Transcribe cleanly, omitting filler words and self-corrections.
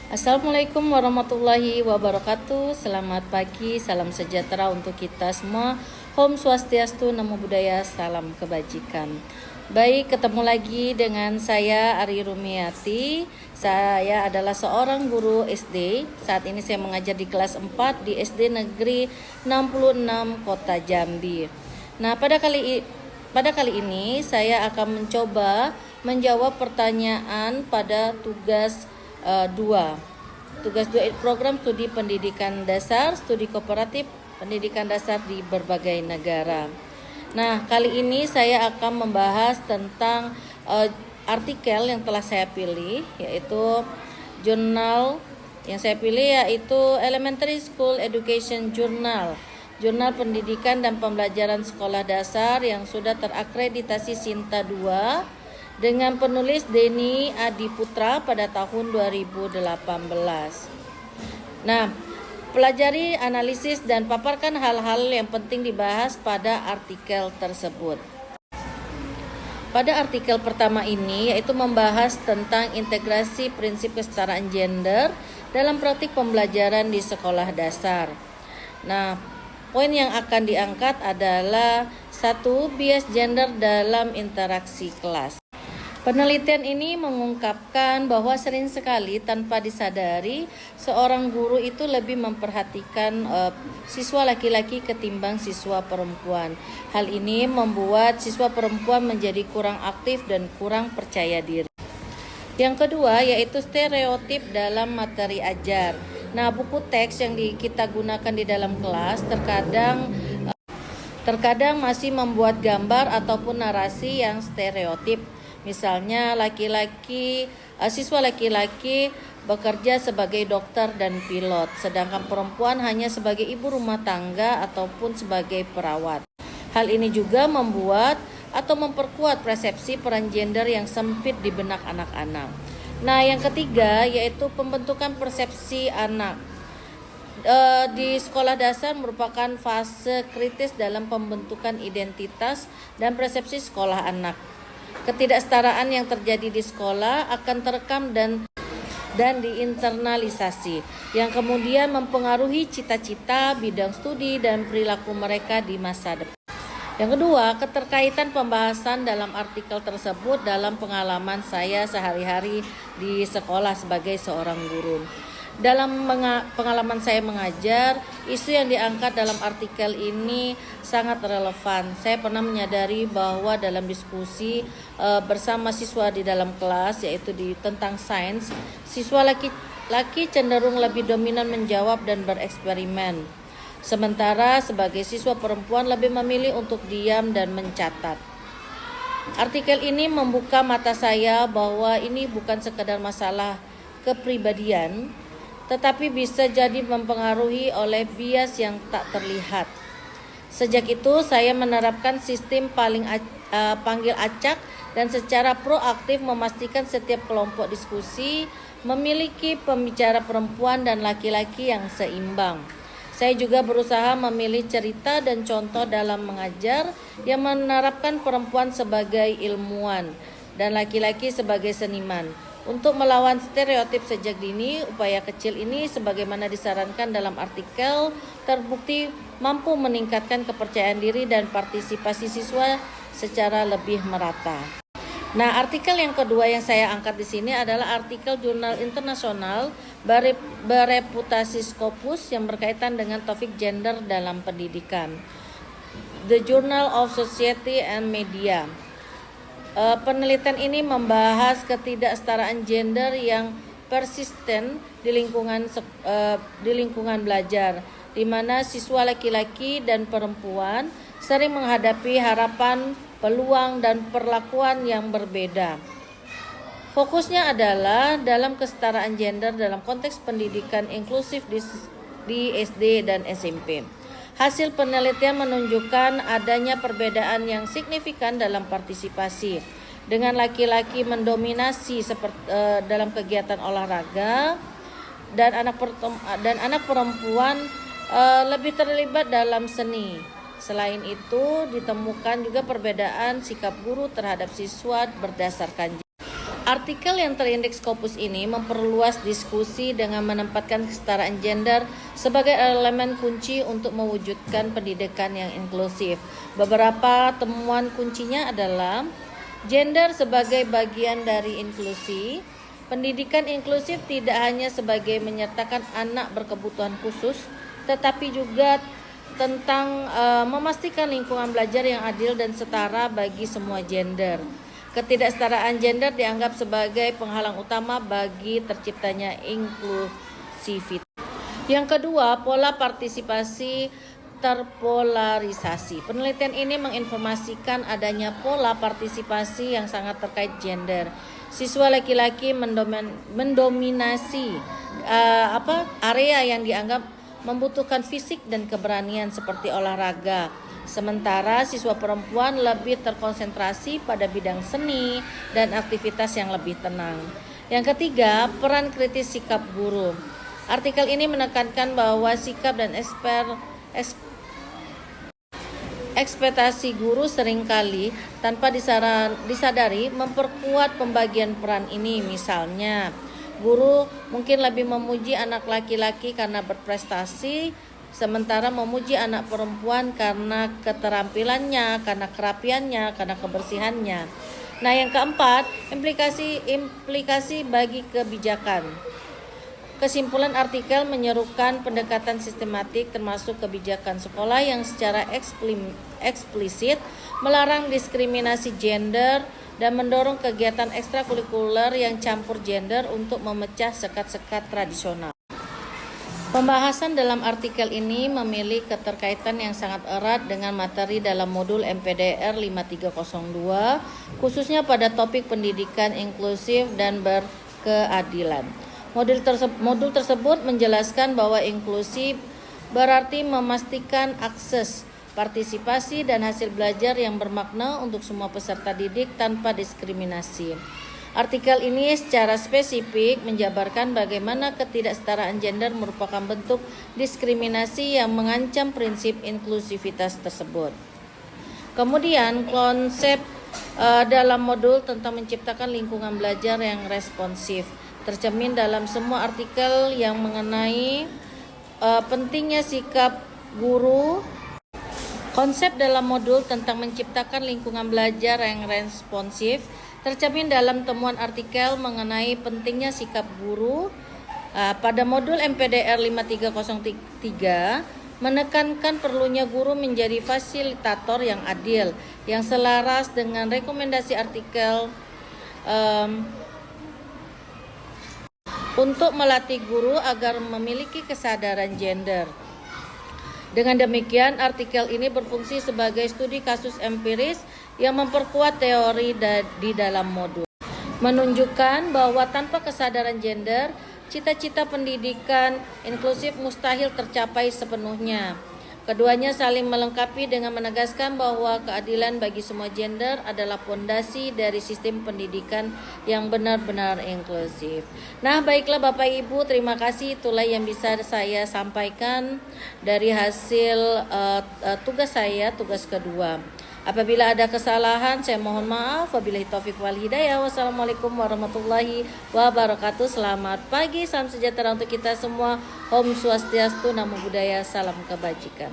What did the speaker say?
Assalamualaikum warahmatullahi wabarakatuh. Selamat pagi, salam sejahtera untuk kita semua. Om Swastiastu, Namo Buddhaya, salam kebajikan. Baik, ketemu lagi dengan saya Ari Rumiati. Saya adalah seorang guru SD. Saat ini saya mengajar di kelas 4 di SD Negeri 66 Kota Jambi. Nah, pada kali ini saya akan mencoba menjawab pertanyaan pada tugas 2. Tugas 2 program studi pendidikan dasar, studi kooperatif pendidikan dasar di berbagai negara. Nah, kali ini saya akan membahas tentang artikel yang telah saya pilih, yaitu jurnal yang saya pilih yaitu Elementary School Education Journal, jurnal pendidikan dan pembelajaran sekolah dasar yang sudah terakreditasi Sinta 2 dengan penulis Denny Adiputra pada tahun 2018. Nah, pelajari, analisis, dan paparkan hal-hal yang penting dibahas pada artikel tersebut. Pada artikel pertama ini yaitu membahas tentang integrasi prinsip kesetaraan gender dalam praktik pembelajaran di sekolah dasar. Nah, poin yang akan diangkat adalah 1. Bias gender dalam interaksi kelas. Penelitian ini mengungkapkan bahwa sering sekali tanpa disadari seorang guru itu lebih memperhatikan siswa laki-laki ketimbang siswa perempuan. Hal ini membuat siswa perempuan menjadi kurang aktif dan kurang percaya diri. Yang kedua yaitu stereotip dalam materi ajar. Nah, buku teks yang kita gunakan di dalam kelas terkadang masih membuat gambar ataupun narasi yang stereotip. Misalnya siswa laki-laki bekerja sebagai dokter dan pilot, sedangkan perempuan hanya sebagai ibu rumah tangga ataupun sebagai perawat. Hal ini juga membuat atau memperkuat persepsi peran gender yang sempit di benak anak-anak. Nah, yang ketiga yaitu pembentukan persepsi anak. Di sekolah dasar merupakan fase kritis dalam pembentukan identitas dan persepsi sekolah anak. Ketidaksetaraan yang terjadi di sekolah akan terekam dan diinternalisasi, yang kemudian mempengaruhi cita-cita, bidang studi, dan perilaku mereka di masa depan. Yang kedua, keterkaitan pembahasan dalam artikel tersebut dalam pengalaman saya sehari-hari di sekolah sebagai seorang guru. Dalam pengalaman saya mengajar, isu yang diangkat dalam artikel ini sangat relevan. Saya pernah menyadari bahwa dalam diskusi bersama siswa di dalam kelas, yaitu tentang sains, siswa laki-laki cenderung lebih dominan menjawab dan bereksperimen. Sementara sebagai siswa perempuan lebih memilih untuk diam dan mencatat. Artikel ini membuka mata saya bahwa ini bukan sekadar masalah kepribadian, tetapi bisa jadi mempengaruhi oleh bias yang tak terlihat. Sejak itu saya menerapkan sistem panggil acak dan secara proaktif memastikan setiap kelompok diskusi memiliki pembicara perempuan dan laki-laki yang seimbang. Saya juga berusaha memilih cerita dan contoh dalam mengajar yang menerapkan perempuan sebagai ilmuwan dan laki-laki sebagai seniman. Untuk melawan stereotip sejak dini, upaya kecil ini sebagaimana disarankan dalam artikel terbukti mampu meningkatkan kepercayaan diri dan partisipasi siswa secara lebih merata. Nah, artikel yang kedua yang saya angkat di sini adalah artikel jurnal internasional bereputasi Scopus yang berkaitan dengan topik gender dalam pendidikan. The Journal of Society and Media. Penelitian ini membahas ketidaksetaraan gender yang persisten di lingkungan belajar, di mana siswa laki-laki dan perempuan sering menghadapi harapan, peluang, dan perlakuan yang berbeda. Fokusnya adalah dalam kesetaraan gender dalam konteks pendidikan inklusif di SD dan SMP. Hasil penelitian menunjukkan adanya perbedaan yang signifikan dalam partisipasi, dengan laki-laki mendominasi dalam kegiatan olahraga dan anak perempuan lebih terlibat dalam seni. Selain itu, ditemukan juga perbedaan sikap guru terhadap siswa berdasarkan gender. Artikel yang terindeks Scopus ini memperluas diskusi dengan menempatkan kesetaraan gender sebagai elemen kunci untuk mewujudkan pendidikan yang inklusif. Beberapa temuan kuncinya adalah gender sebagai bagian dari inklusi. Pendidikan inklusif tidak hanya sebagai menyertakan anak berkebutuhan khusus, tetapi juga tentang memastikan lingkungan belajar yang adil dan setara bagi semua gender. Ketidaksetaraan gender dianggap sebagai penghalang utama bagi terciptanya inklusivitas. Yang kedua, pola partisipasi terpolarisasi. Penelitian ini menginformasikan adanya pola partisipasi yang sangat terkait gender. Siswa laki-laki mendominasi area yang dianggap membutuhkan fisik dan keberanian seperti olahraga. Sementara siswa perempuan lebih terkonsentrasi pada bidang seni dan aktivitas yang lebih tenang. Yang ketiga, peran kritis sikap guru. Artikel ini menekankan bahwa sikap dan ekspektasi guru seringkali tanpa disadari memperkuat pembagian peran ini. Misalnya, guru mungkin lebih memuji anak laki-laki karena berprestasi, sementara memuji anak perempuan karena keterampilannya, karena kerapiannya, karena kebersihannya. Nah, yang keempat, implikasi bagi kebijakan. Kesimpulan artikel menyerukan pendekatan sistematik termasuk kebijakan sekolah yang secara eksplisit melarang diskriminasi gender dan mendorong kegiatan ekstrakurikuler yang campur gender untuk memecah sekat-sekat tradisional. Pembahasan dalam artikel ini memiliki keterkaitan yang sangat erat dengan materi dalam modul MPDR 5302, khususnya pada topik pendidikan inklusif dan berkeadilan. Modul tersebut menjelaskan bahwa inklusif berarti memastikan akses, partisipasi, dan hasil belajar yang bermakna untuk semua peserta didik tanpa diskriminasi. Artikel ini secara spesifik menjabarkan bagaimana ketidaksetaraan gender merupakan bentuk diskriminasi yang mengancam prinsip inklusivitas tersebut. Kemudian konsep dalam modul tentang menciptakan lingkungan belajar yang responsif tercermin dalam semua artikel yang mengenai pentingnya sikap guru. Konsep dalam modul tentang menciptakan lingkungan belajar yang responsif tercermin dalam temuan artikel mengenai pentingnya sikap guru. Pada modul MPDR 5303 menekankan perlunya guru menjadi fasilitator yang adil, yang selaras dengan rekomendasi artikel untuk melatih guru agar memiliki kesadaran gender. Dengan demikian, artikel ini berfungsi sebagai studi kasus empiris yang memperkuat teori di dalam modul, menunjukkan bahwa tanpa kesadaran gender, cita-cita pendidikan inklusif mustahil tercapai sepenuhnya. Keduanya saling melengkapi dengan menegaskan bahwa keadilan bagi semua gender adalah fondasi dari sistem pendidikan yang benar-benar inklusif. Nah, baiklah Bapak Ibu, terima kasih. Itulah yang bisa saya sampaikan dari hasil tugas saya, tugas kedua. Apabila ada kesalahan, saya mohon maaf. Wabillahi taufiq wal hidayah. Wassalamualaikum warahmatullahi wabarakatuh. Selamat pagi, salam sejahtera untuk kita semua. Om Swastiastu, Namo Buddhaya, salam kebajikan.